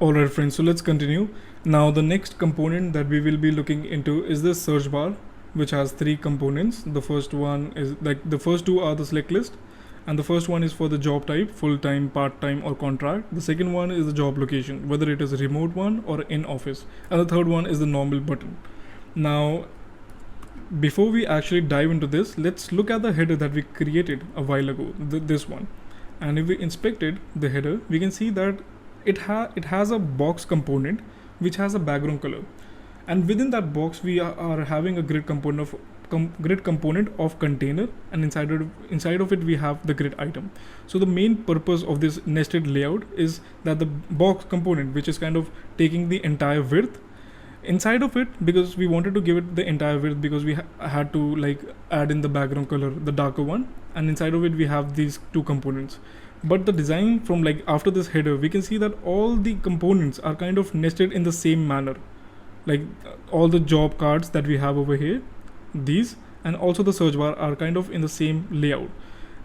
Alright friends, so let's continue. Now the next component that we will be looking into is the search bar, which has three components. The first one is the first two are the select list, and the first one is for the job type, full-time, part-time or contract. The second one is the job location, whether it is a remote one or in office, and the third one is the normal button. Now before we actually dive into this, let's look at the header that we created a while ago, this one. And if we inspected the header, we can see that it has a box component which has a background color, and within that box we are having a grid component of container, and inside of it we have the grid item. So the main purpose of this nested layout is that the box component, which is kind of taking the entire width inside of it, because we wanted to give it the entire width because we had to like add in the background color, the darker one, and inside of it we have these two components. But the design from like after this header, we can see that all the components are kind of nested in the same manner, like all the job cards that we have over here, these, and also the search bar are kind of in the same layout.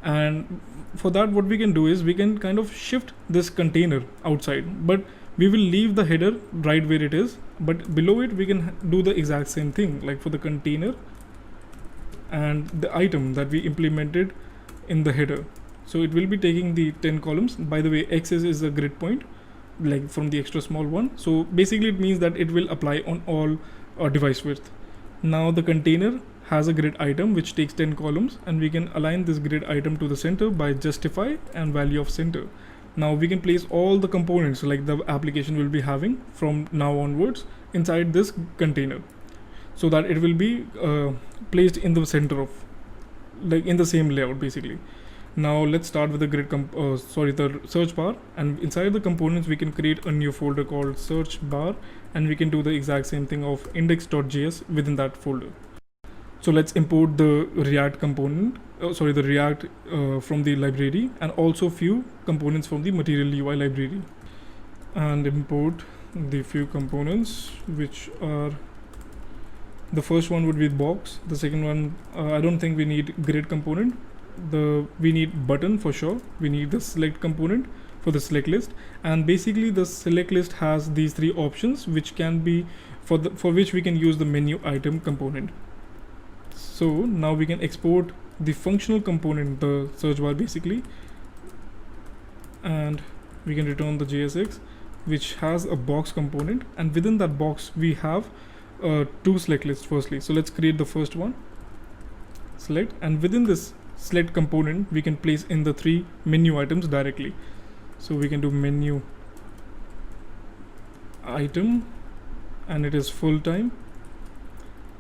And for that, what we can do is we can kind of shift this container outside, but we will leave the header right where it is, but below it we can do the exact same thing, like for the container and the item that we implemented in the header. So it will be taking the 10 columns. By the way, axis is a grid point, like from the extra small one. So basically it means that it will apply on all device width. Now the container has a grid item which takes 10 columns, and we can align this grid item to the center by justify and value of center. Now we can place all the components like the application will be having from now onwards inside this container, so that it will be placed in the center of, like in the same layout basically. Now let's start with the the search bar, and inside the components we can create a new folder called search bar, and we can do the exact same thing of index.js within that folder. So let's import the React component, the React from the library, and also few components from the Material UI library, and import the few components, which are, the first one would be box. The second one, I don't think we need grid component. We need button for sure. We need the select component for the select list, and basically the select list has these three options, which can be for which we can use the menu item component. So now we can export the functional component, the search bar basically, and we can return the JSX, which has a box component, and within that box we have two select lists firstly. So let's create the first one, select, and within this select component we can place in the three menu items directly. So we can do menu item, and it is full time.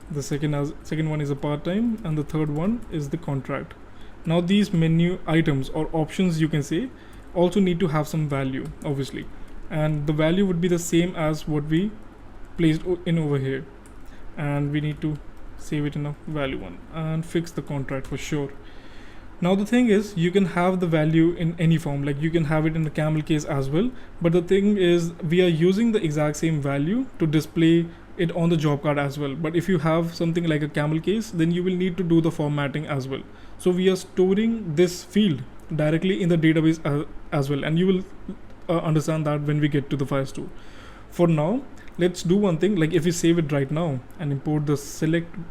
The second one is a part-time, and the third one is the contract. Now these menu items or options, you can say, also need to have some value obviously, and the value would be the same as what we placed in over here, and we need to save it in a value one and fix the contract for sure. Now the thing is, you can have the value in any form, like you can have it in a camel case as well, but the thing is we are using the exact same value to display it on the job card as well. But if you have something like a camel case, then you will need to do the formatting as well. So we are storing this field directly in the database as well, and you will understand that when we get to the Firestore. For now, let's do one thing, like if we save it right now and import the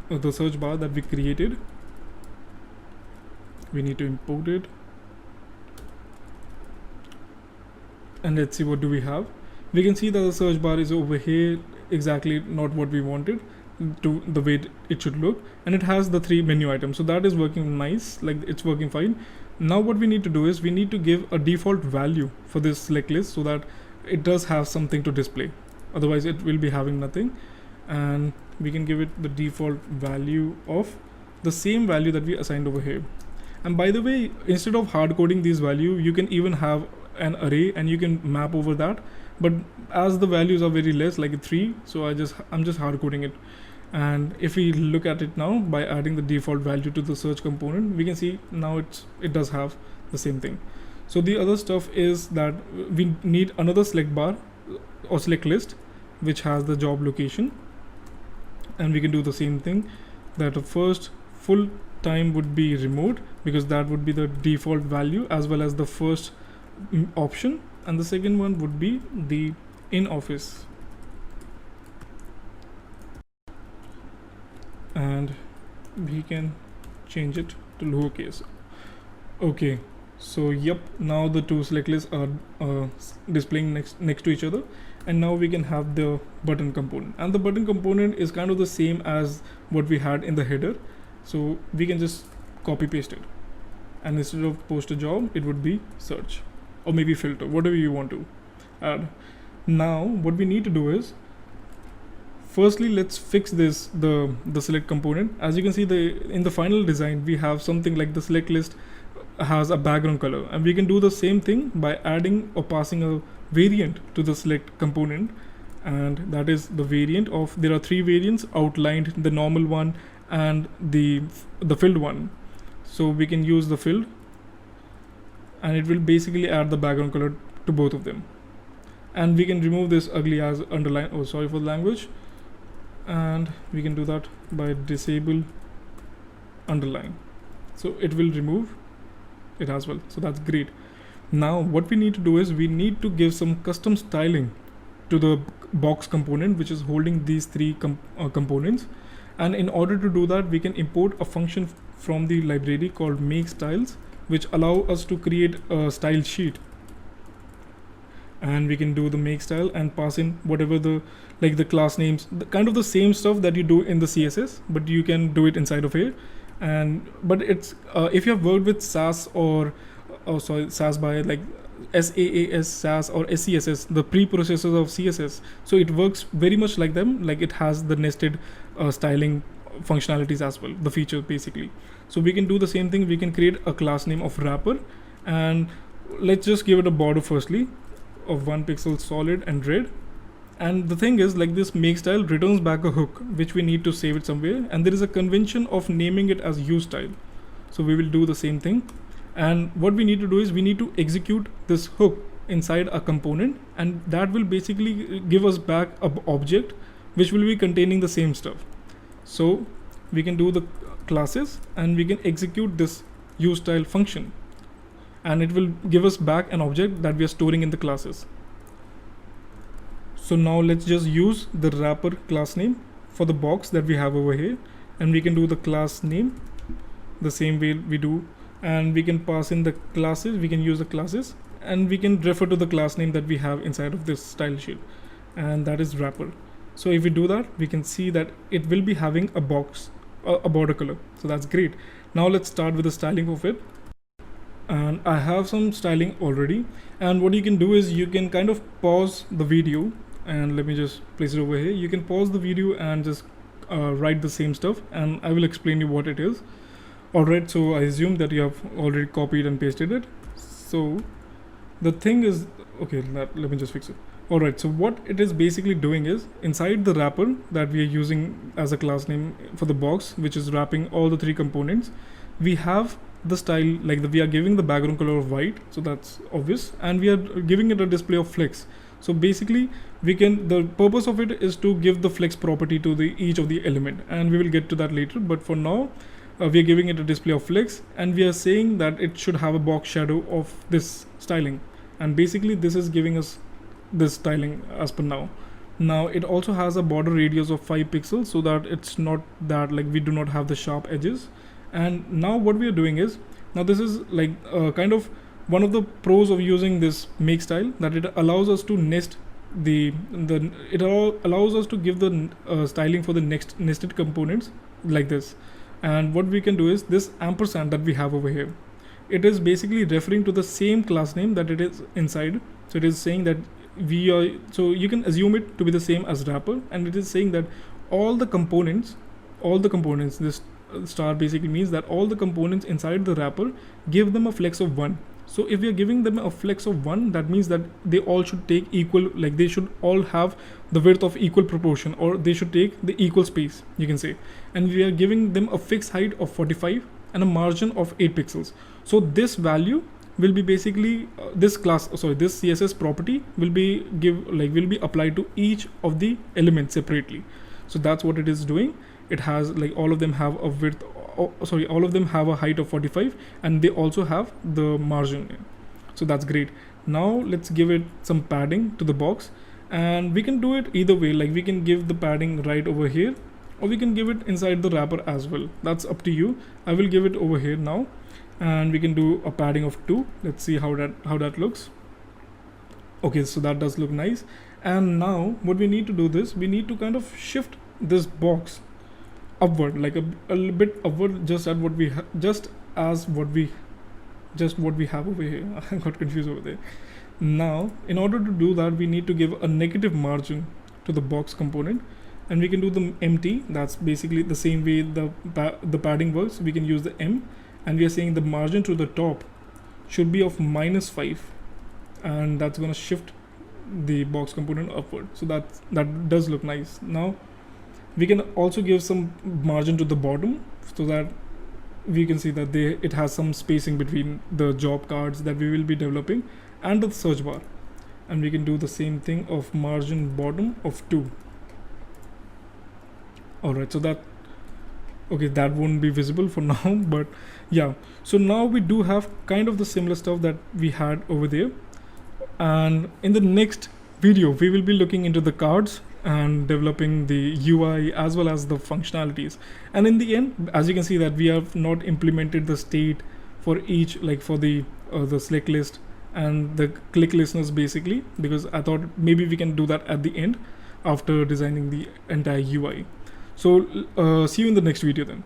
the search bar that we created, we need to import it, and let's see what do we have. We can see that the search bar is over here, exactly not what we wanted to the way it should look, and it has the three menu items, so that is working nice, like it's working fine. Now what we need to do is we need to give a default value for this select list so that it does have something to display, otherwise it will be having nothing. And we can give it the default value of the same value that we assigned over here. And by the way, instead of hard coding these value, you can even have an array and you can map over that, but as the values are very less, like 3, so I'm just hard coding it. And if we look at it now by adding the default value to the search component, we can see now it does have the same thing. So the other stuff is that we need another select bar or select list which has the job location, and we can do the same thing, that the first full time would be remote because that would be the default value as well as the first option, and the second one would be the in office, and we can change it to lowercase. Okay, so yep, now the two select lists are displaying next to each other, and now we can have the button component, and the button component is kind of the same as what we had in the header, so we can just copy paste it, and instead of post a job it would be search, or maybe filter, whatever you want to add. Now what we need to do is, firstly let's fix this, the select component. As you can see, in the final design we have something like the select list has a background color, and we can do the same thing by adding or passing a variant to the select component, and that is the variant of, there are three variants outlined, the normal one and the filled one. So we can use the filled, and it will basically add the background color to both of them, and we can remove this ugly as underline, oh sorry for the language, and we can do that by disable underline, so it will remove it as well. So that's great. Now what we need to do is, we need to give some custom styling to the box component which is holding these three components, and in order to do that we can import a function from the library called make styles, which allow us to create a style sheet. And we can do the make style and pass in whatever the class names, kind of the same stuff that you do in the CSS, but you can do it inside of here. And but it's if you have worked with SAS or SAS by like SAAS, SAS or SCSS, the preprocessors of CSS, so it works very much like them, like it has the nested styling functionalities as well, the feature basically. So we can do the same thing. We can create a class name of wrapper, and let's just give it a border firstly of 1 pixel solid and red. And the thing is, like, this make style returns back a hook which we need to save it somewhere, and there is a convention of naming it as useStyle. So we will do the same thing, and what we need to do is, we need to execute this hook inside a component, and that will basically give us back an object which will be containing the same stuff. So we can do the classes, and we can execute this useStyle function, and it will give us back an object that we are storing in the classes. So now let's just use the wrapper class name for the box that we have over here, and we can do the class name the same way we do, and we can pass in the classes, we can use the classes, and we can refer to the class name that we have inside of this style sheet, and that is wrapper. So if we do that, we can see that it will be having a box, a border color. So that's great. Now let's start with the styling of it. And I have some styling already, and what you can do is, you can kind of pause the video, and let me just place it over here. You can pause the video and just write the same stuff, and I will explain you what it is. Alright, so I assume that you have already copied and pasted it. So the thing is, okay, let me just fix it. Alright, so what it is basically doing is, inside the wrapper that we are using as a class name for the box, which is wrapping all the three components, we have the style, like we are giving the background color of white, so that's obvious, and we are giving it a display of flex. So basically the purpose of it is to give the flex property to each of the element, and we will get to that later, but for now we are giving it a display of flex, and we are saying that it should have a box shadow of this styling, and basically this is giving us this styling as per now. Now it also has a border radius of 5 pixels, so that it's not that, like, we do not have the sharp edges. And now what we are doing is, now this is like kind of one of the pros of using this make style, that it allows us to nest it allows us to give the styling for the next nested components like this. And what we can do is, this ampersand that we have over here, it is basically referring to the same class name that it is inside. So it is saying that so you can assume it to be the same as wrapper, and it is saying that all the components, this star basically means that all the components inside the wrapper, give them a flex of 1. So if we are giving them a flex of 1, that means that they all should take equal, like they should all have the width of equal proportion, or they should take the equal space, you can say. And we are giving them a fixed height of 45 and a margin of 8 pixels. So this value will be basically this CSS property will be applied to each of the elements separately. So that's what it is doing. It has, like, all of them have a width, all of them have a height of 45, and they also have the margin. So that's great. Now let's give it some padding to the box, And we can do it either way, like we can give the padding right over here, or we can give it inside the wrapper as well. That's up to you. I will give it over here now, and we can do a padding of 2. Let's see how that looks. Okay, so that does look nice. And now what we need to do this, we need to kind of shift this box upward, like a little bit upward, just what we have over here. I got confused over there. Now in order to do that, we need to give a negative margin to the box component, and we can do the empty. That's basically the same way the padding works. We can use the M, and we are saying the margin to the top should be of -5, and that's going to shift the box component upward. So that does look nice. Now we can also give some margin to the bottom, so that we can see that it has some spacing between the job cards that we will be developing and the search bar. And we can do the same thing of margin bottom of 2. Alright, so that won't be visible for now, but yeah. So now we do have kind of the similar stuff that we had over there. And in the next video, we will be looking into the cards and developing the UI as well as the functionalities. And in the end, as you can see that we have not implemented the state for each, like for the select list and the click listeners basically, because I thought maybe we can do that at the end after designing the entire UI. So see you in the next video then.